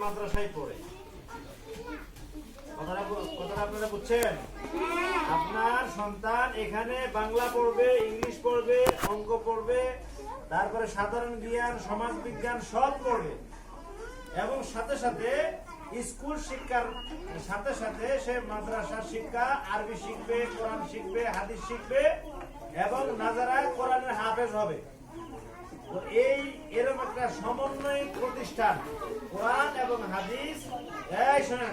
মাদ্রাসায় পড়ে। কথাটা আপনারা বুঝছেন? আপনার সন্তান এখানে বাংলা পড়বে, ইংলিশ পড়বে, অঙ্ক পড়বে, তারপরে সাধারণ জ্ঞান, সমাজ বিজ্ঞান সব পড়বে এবং সাথে সাথে স্কুল শিক্ষার সাথে সাথে সে মাদ্রাসার শিক্ষা, আরবি শিখবে, কোরআন শিখবে, হাদিস শিখবে এবং নাজারা কোরআনের হাফেজ হবে। তো এই এরকম একটা সমন্বয় প্রতিষ্ঠান কোরআন এবং হাদিস,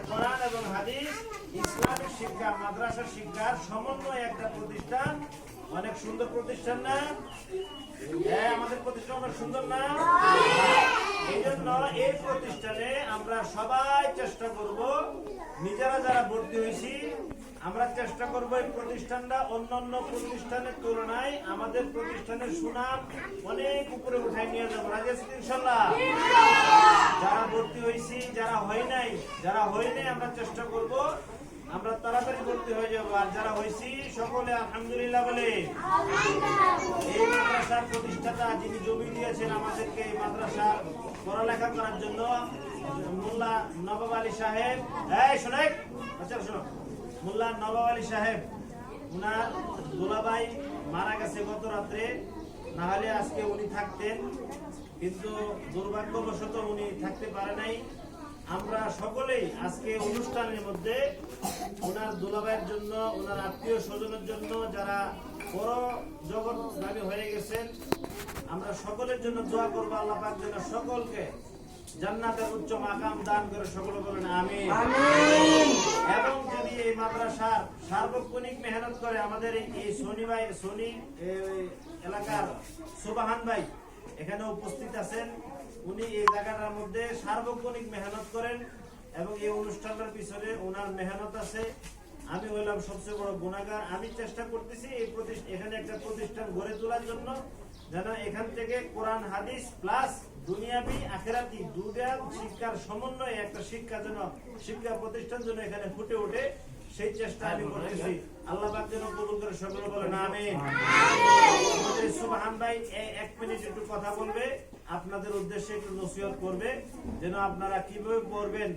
কোরআন এবং হাদিস ইসলামিক শিক্ষা, মাদ্রাসা শিক্ষার সমন্বয় একটা প্রতিষ্ঠান। অনেক সুন্দর প্রতিষ্ঠান না? আমাদের প্রতিষ্ঠান অনেক সুন্দর না? এই জন্য এই প্রতিষ্ঠানে আমরা সবাই চেষ্টা করব, নিজেরা যারা ভর্তি হয়েছি আমরা চেষ্টা করবো এই প্রতিষ্ঠানটা অন্যান্য প্রতিষ্ঠানের তুলনায় আমাদের প্রতিষ্ঠানের সুনাম অনেক উপরে উঠাই নিয়ে যাবো। রাজি আছি ইনশাআল্লাহ? যারা ভর্তি হয়েছি, যারা হয় নাই আমরা চেষ্টা করব আমরা তাড়াতাড়ি ভর্তি হয়ে যাবো। আর যারা হয়েছি সকলে আলহামদুলিল্লাহ বলে। এই মাদ্রাসার প্রতিষ্ঠাতা যিনি জমি দিয়েছেন আমাদেরকে এই মাদ্রাসা পড়ালেখা করার জন্য, মোল্লা নবাব আলী সাহেব, শোনাই আচ্ছা শোনো, মোল্লা নবাব আলী সাহেব, উনার দুলাভাই মারা গেছে গত রাত্রে, না হলে আজকে উনি থাকতেন, কিন্তু দুর্ভাগ্যবশত উনি থাকতে পারে নাই। আমরা সকলেই আজকে অনুষ্ঠানের মধ্যে ওনার দুলাভাইয়ের জন্য, ওনার আত্মীয় স্বজনের জন্য যারা বড় জগৎগামী হয়ে গেছেন, আমরা সকলের জন্য দোয়া করবো। আল্লাহ পাক যেন সকলকে জান্নাতের উচ্চ মাকাম দান করে, সকলে বলেন আমিন। এবং যদি এই মাদ্রাসার সার্বক্ষণিক মেহনত করে আমাদের এই সোনি এলাকার সুবাহান ভাই এখানে উপস্থিত আছেন, উনি এই জায়গাটার মধ্যে সার্বক্ষণিক মেহনত করেন এবং এই অনুষ্ঠানটার পিছনে ওনার মেহনত আছে। আমি হইলাম সবচেয়ে বড় গুনাহগার। আমি চেষ্টা করতেছি এই এখানে একটা প্রতিষ্ঠান গড়ে তোলার জন্য, যেন এখান থেকে কোরআন হাদিস প্লাস দুনিয়াবি আখিরাতি দুটা শিক্ষার সমন্বয়ে একটা শিক্ষা প্রতিষ্ঠান যেন এখানে ফুটে ওঠে, সেই চেষ্টা আমি করতেছি। আল্লাহ পাক যেন কবুল করে, সকলে বলেন আমিন। আমাদের সুবহান ভাই 1 মিনিট একটু কথা বলবে, আপনাদের উদ্দেশ্যে একটু নসিহত করবে যেন আপনারা কিভাবে পড়বেন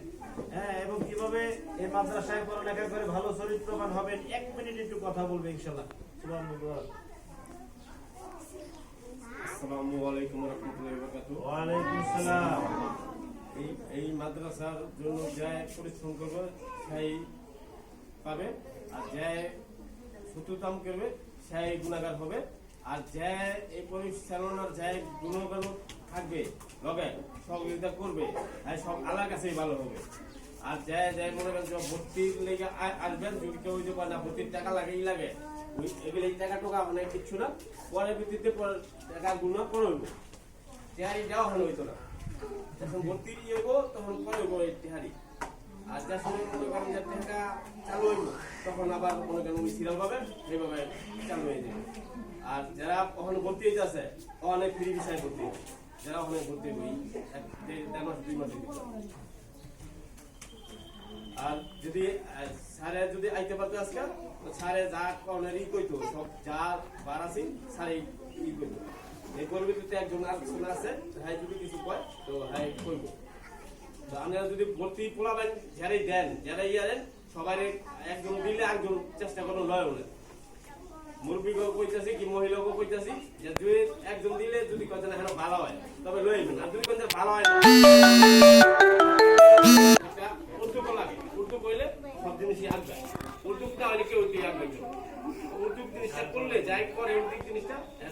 এবং কিভাবে এই মাদ্রাসায় পড়ালেখা করে ভালো চরিত্রবান হবেন। 1 মিনিট একটু কথা বলবে ইনশাআল্লাহ। সুবহানাল্লাহ। আসসালামু আলাইকুম ওয়া রাহমাতুল্লাহি ওয়া বারাকাতুহু। ওয়া আলাইকুম আসসালাম। এই মাদ্রাসার জন্য যা পরিশ্রম করবে সেই পাবে, আর যে সুতুতাম করবে সেই গুণাগার হবে, আর যে এই পরিচালনার যে গুণগান থাকবে লগে সহযোগিতা করবে সব আল্লাহর কাছেই ভালো হবে। আর যে মনে করেন ভর্তির লেগে আসবেন, যদি কেউ যে না ভর্তির টাকা লাগে এগুলো এই টাকা টোকা মানে কিচ্ছু না, পরে ভিত্তিতে টাকা গুণ করে হইব, তেহারি দেওয়া হলো হইতো না, যখন ভর্তি হইব তখন পরে হইব এই তেহারি। আর যার সঙ্গে মনে করেন যে টাকা চালু হইব তখন আবার মনে করেন ওই সিরিয়াল পাবেন, সেইভাবে চালু হয়ে যাবে। আর যারা ওখানে ভর্তি হয়ে যাচ্ছে অনেক ফ্রি বিষয় ভর্তি হবে, যারা ওখানে ভর্তি হই 1 মাস 2 মাসের ভিতরে। আর যদি স্যারে যদি আইতে পারতো আজকে, স্যারে যা কর্নার কইতো সব যা বার আছে স্যারে কইতো। এই পরিবর্তিতে একজন আলোচনা আছে, হ্যাঁ যদি কিছু কয় তো হ্যাঁ কইব। তো আপনারা যদি ভর্তি পোলাবেন যারাই দেন, যারাই দেন সবাই একজন দিলে একজন চেষ্টা করুন লয় বলে। মুরব্বীকেও কইতাছি কি মহিলাকেও কইতাছি যে দুই একজন দিলে যদি কথা না ভালো হয় তবে লইবেন, আর যদি কথা ভালো হয় না উর্দু লাগে, উর্দু কইলে সব জিনিসই আসবে। উর্দুটা হলে কেউ আসবে, উর্দু জিনিসটা করলে যাই করে উর্দু জিনিসটা